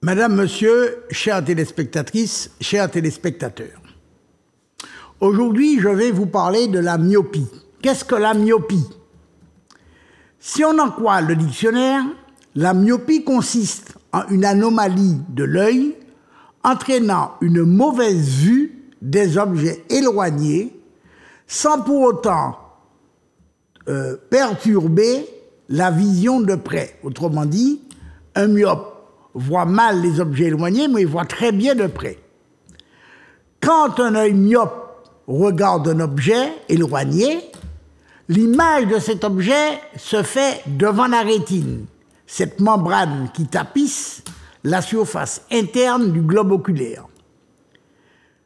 Madame, Monsieur, chères téléspectatrices, chers téléspectateurs, aujourd'hui je vais vous parler de la myopie. Qu'est-ce que la myopie? Si on en croit le dictionnaire, la myopie consiste en une anomalie de l'œil entraînant une mauvaise vue des objets éloignés sans pour autant perturber la vision de près. Autrement dit, un myope voit mal les objets éloignés, mais il voit très bien de près. Quand un œil myope regarde un objet éloigné, l'image de cet objet se fait devant la rétine, cette membrane qui tapisse la surface interne du globe oculaire.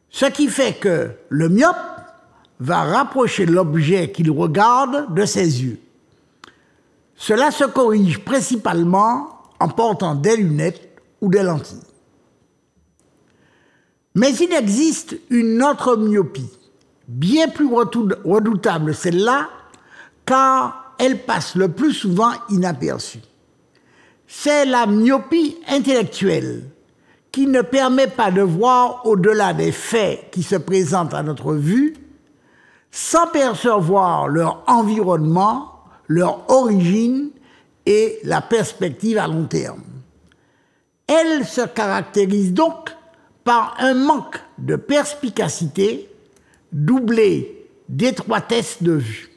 Ce qui fait que le myope va rapprocher l'objet qu'il regarde de ses yeux. Cela se corrige principalement en portant des lunettes ou des lentilles. Mais il existe une autre myopie, bien plus redoutable celle-là, car elle passe le plus souvent inaperçue. C'est la myopie intellectuelle, qui ne permet pas de voir au-delà des faits qui se présentent à notre vue, sans percevoir leur environnement, leur origine et la perspective à long terme. Elle se caractérise donc par un manque de perspicacité doublé d'étroitesse de vue.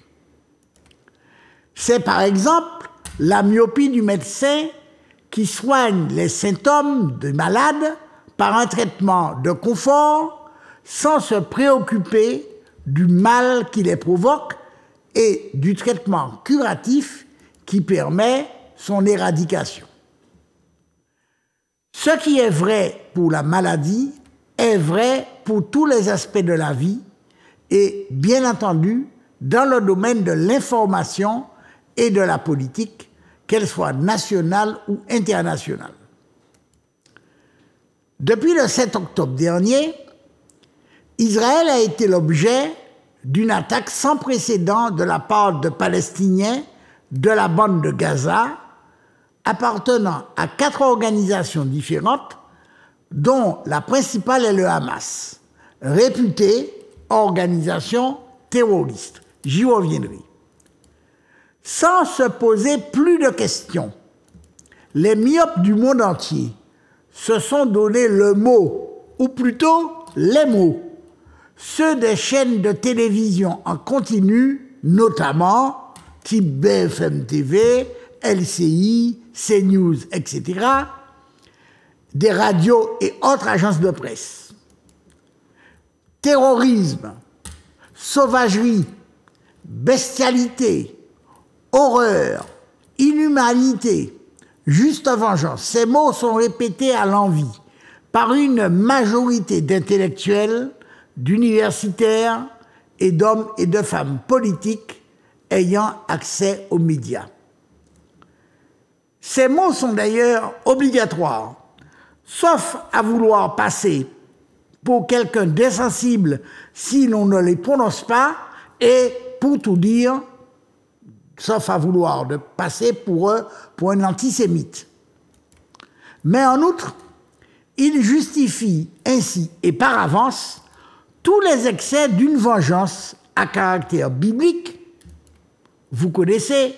C'est par exemple la myopie du médecin qui soigne les symptômes des malades par un traitement de confort sans se préoccuper du mal qui les provoque et du traitement curatif qui permet son éradication. Ce qui est vrai pour la maladie est vrai pour tous les aspects de la vie et, bien entendu, dans le domaine de l'information et de la politique, qu'elle soit nationale ou internationale. Depuis le 7 octobre dernier, Israël a été l'objet d'une attaque sans précédent de la part de Palestiniens de la bande de Gaza, appartenant à 4 organisations différentes, dont la principale est le Hamas, réputée organisation terroriste. J'y reviendrai. Sans se poser plus de questions, les myopes du monde entier se sont donné le mot, ou plutôt les mots, ceux des chaînes de télévision en continu, notamment type BFM TV, LCI, CNews, etc., des radios et autres agences de presse. Terrorisme, sauvagerie, bestialité, horreur, inhumanité, juste vengeance, ces mots sont répétés à l'envi par une majorité d'intellectuels, d'universitaires et d'hommes et de femmes politiques ayant accès aux médias. Ces mots sont d'ailleurs obligatoires, sauf à vouloir passer pour quelqu'un d'insensible si l'on ne les prononce pas, et pour tout dire, sauf à vouloir de passer pour un antisémite. Mais en outre, il justifie ainsi et par avance tous les excès d'une vengeance à caractère biblique. Vous connaissez,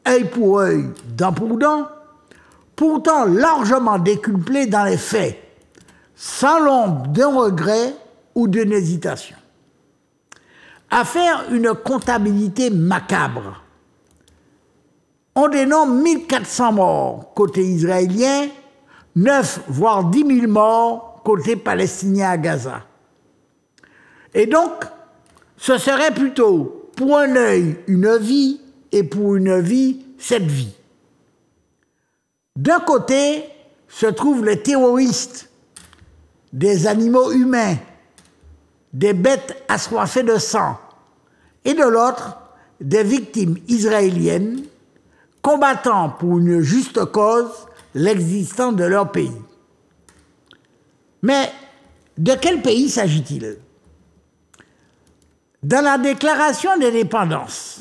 œil pour œil, dent pour dent, pourtant largement décuplé dans les faits, sans l'ombre d'un regret ou d'une hésitation. À faire une comptabilité macabre, on dénombre 1400 morts côté israélien, 9 voire 10 000 morts côté palestinien à Gaza. Et donc, ce serait plutôt pour un œil une vie et pour une vie cette vie. D'un côté se trouvent les terroristes, des animaux humains, des bêtes assoiffées de sang, et de l'autre, des victimes israéliennes combattant pour une juste cause l'existence de leur pays. Mais de quel pays s'agit-il? Dans la déclaration d'indépendance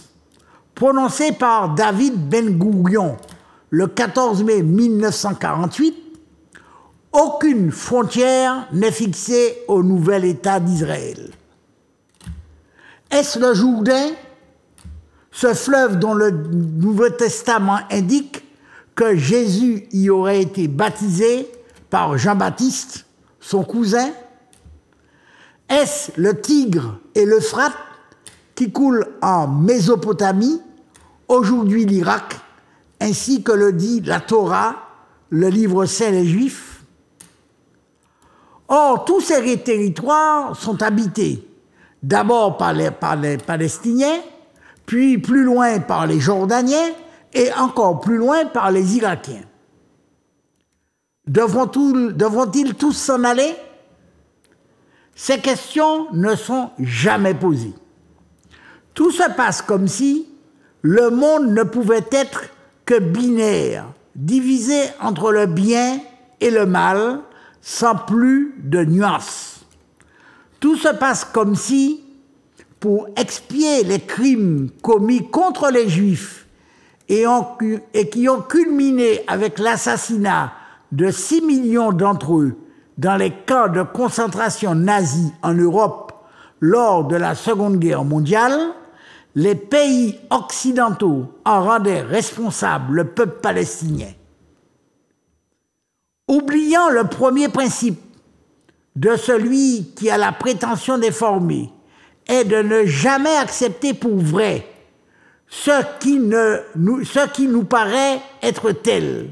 prononcée par David Ben Gourion le 14 mai 1948, aucune frontière n'est fixée au nouvel État d'Israël. Est-ce le Jourdain, ce fleuve dont le Nouveau Testament indique que Jésus y aurait été baptisé par Jean-Baptiste, son cousin? Est-ce le Tigre et l'Euphrate qui coulent en Mésopotamie, aujourd'hui l'Irak, ainsi que le dit la Torah, le livre saint des Juifs? Or, tous ces territoires sont habités, d'abord par les Palestiniens, puis plus loin par les Jordaniens et encore plus loin par les Irakiens. Devront-ils tous s'en aller? Ces questions ne sont jamais posées. Tout se passe comme si le monde ne pouvait être que binaire, divisé entre le bien et le mal, sans plus de nuances. Tout se passe comme si, pour expier les crimes commis contre les Juifs et qui ont culminé avec l'assassinat de 6 millions d'entre eux dans les camps de concentration nazis en Europe lors de la Seconde Guerre mondiale, les pays occidentaux en rendaient responsable le peuple palestinien. Oubliant le premier principe de celui qui a la prétention d'informer est de ne jamais accepter pour vrai ce qui nous paraît être tel.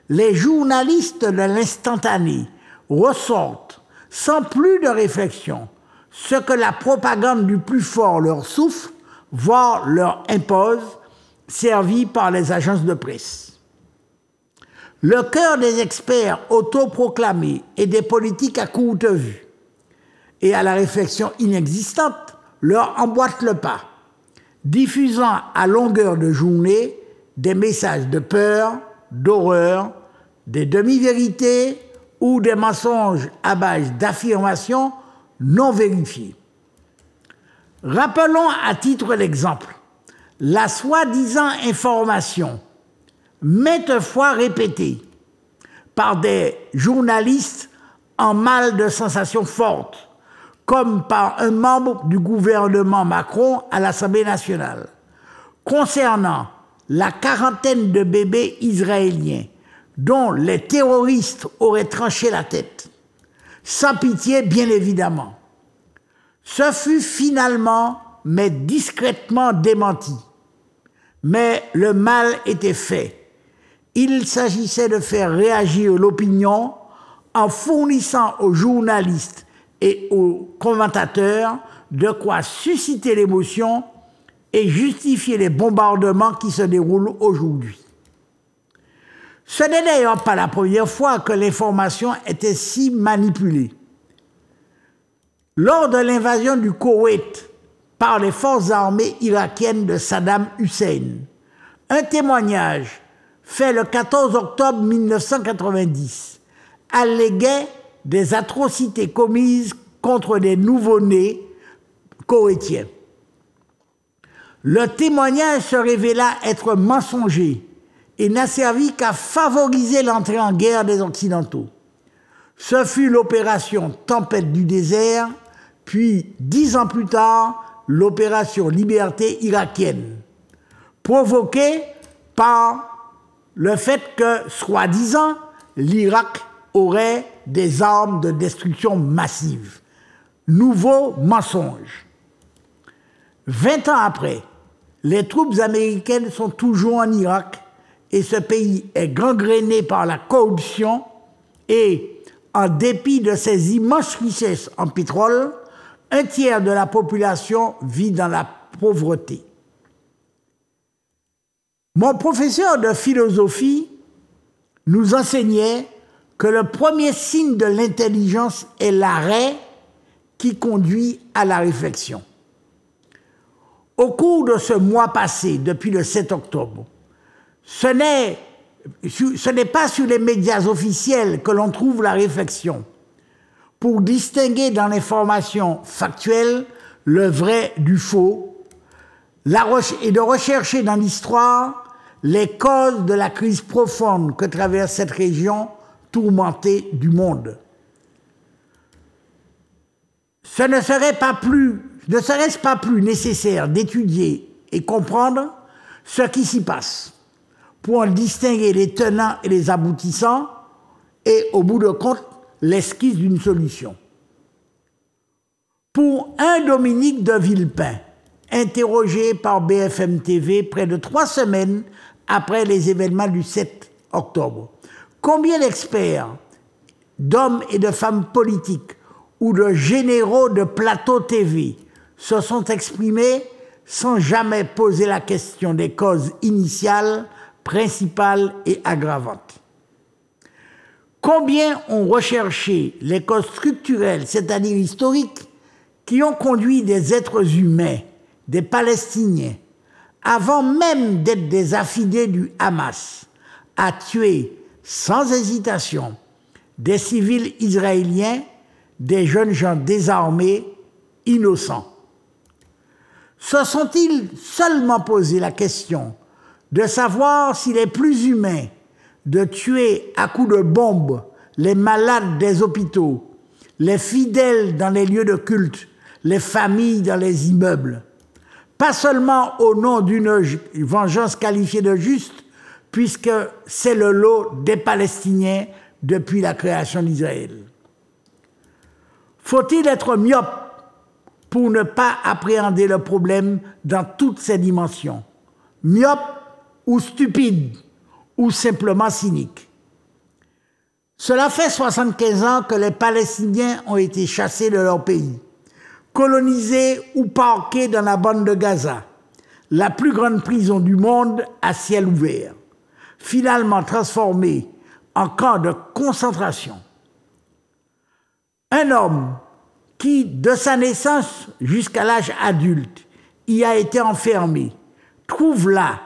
Les journalistes de l'instantané ressortent sans plus de réflexion ce que la propagande du plus fort leur souffle, voire leur impose, servis par les agences de presse. Le cœur des experts autoproclamés et des politiques à courte vue et à la réflexion inexistante leur emboîte le pas, diffusant à longueur de journée des messages de peur, d'horreur, des demi-vérités ou des mensonges à base d'affirmations non vérifiées. Rappelons à titre d'exemple la soi-disant information maintes fois répétée par des journalistes en mal de sensations fortes, comme par un membre du gouvernement Macron à l'Assemblée nationale, concernant la quarantaine de bébés israéliens dont les terroristes auraient tranché la tête, sans pitié bien évidemment. Ce fut finalement, mais discrètement démenti. Mais le mal était fait. Il s'agissait de faire réagir l'opinion en fournissant aux journalistes et aux commentateurs de quoi susciter l'émotion et justifier les bombardements qui se déroulent aujourd'hui. Ce n'est d'ailleurs pas la première fois que l'information était si manipulée. Lors de l'invasion du Koweït par les forces armées irakiennes de Saddam Hussein, un témoignage fait le 14 octobre 1990 alléguait des atrocités commises contre des nouveau-nés koweïtiens. Le témoignage se révéla être mensonger et n'a servi qu'à favoriser l'entrée en guerre des Occidentaux. Ce fut l'opération Tempête du désert, puis 10 ans plus tard, l'opération Liberté irakienne, provoquée par le fait que, soi-disant, l'Irak aurait des armes de destruction massive. Nouveau mensonge. 20 ans après, les troupes américaines sont toujours en Irak et ce pays est gangréné par la corruption et, en dépit de ses immenses richesses en pétrole, un tiers de la population vit dans la pauvreté. Mon professeur de philosophie nous enseignait que le premier signe de l'intelligence est l'arrêt qui conduit à la réflexion. Au cours de ce mois passé, depuis le 7 octobre, ce n'est pas sur les médias officiels que l'on trouve la réflexion, pour distinguer dans l'information factuelle le vrai du faux, et de rechercher dans l'histoire les causes de la crise profonde que traverse cette région tourmentée du monde. Ne serait-ce pas plus nécessaire d'étudier et comprendre ce qui s'y passe pour en distinguer les tenants et les aboutissants et, au bout de compte, l'esquisse d'une solution. Pour un Dominique de Villepin, interrogé par BFM TV près de 3 semaines après les événements du 7 octobre, combien d'experts, d'hommes et de femmes politiques ou de généraux de plateau TV se sont exprimés sans jamais poser la question des causes initiales, principales et aggravantes. Combien ont recherché les causes structurelles, c'est-à-dire historiques, qui ont conduit des êtres humains, des Palestiniens, avant même d'être des affidés du Hamas, à tuer sans hésitation des civils israéliens, des jeunes gens désarmés, innocents. Se sont-ils seulement posé la question de savoir s'il est plus humain de tuer à coups de bombes les malades des hôpitaux, les fidèles dans les lieux de culte, les familles dans les immeubles, pas seulement au nom d'une vengeance qualifiée de juste, puisque c'est le lot des Palestiniens depuis la création d'Israël. Faut-il être myope pour ne pas appréhender le problème dans toutes ses dimensions? Myope ou stupide ou simplement cynique? Cela fait 75 ans que les Palestiniens ont été chassés de leur pays, colonisés ou parqués dans la bande de Gaza, la plus grande prison du monde à ciel ouvert, finalement transformée en camp de concentration. Un homme qui, de sa naissance jusqu'à l'âge adulte, y a été enfermé, trouve là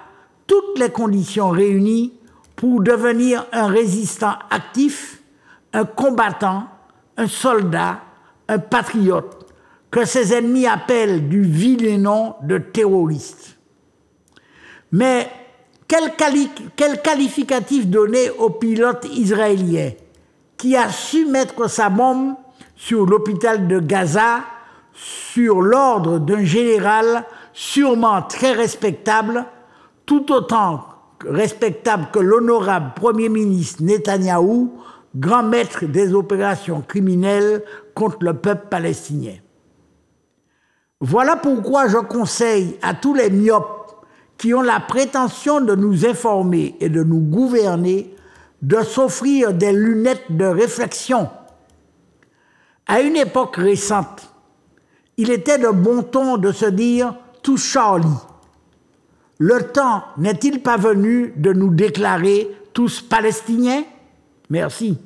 toutes les conditions réunies pour devenir un résistant actif, un combattant, un soldat, un patriote, que ses ennemis appellent du vilain nom de terroriste. Mais quel qualificatif donner au pilote israélien qui a su mettre sa bombe sur l'hôpital de Gaza sur l'ordre d'un général sûrement très respectable, tout autant respectable que l'honorable Premier ministre Netanyahou, grand maître des opérations criminelles contre le peuple palestinien. Voilà pourquoi je conseille à tous les myopes qui ont la prétention de nous informer et de nous gouverner de s'offrir des lunettes de réflexion. À une époque récente, il était de bon ton de se dire « tout Charlie ». Le temps n'est-il pas venu de nous déclarer tous Palestiniens? Merci.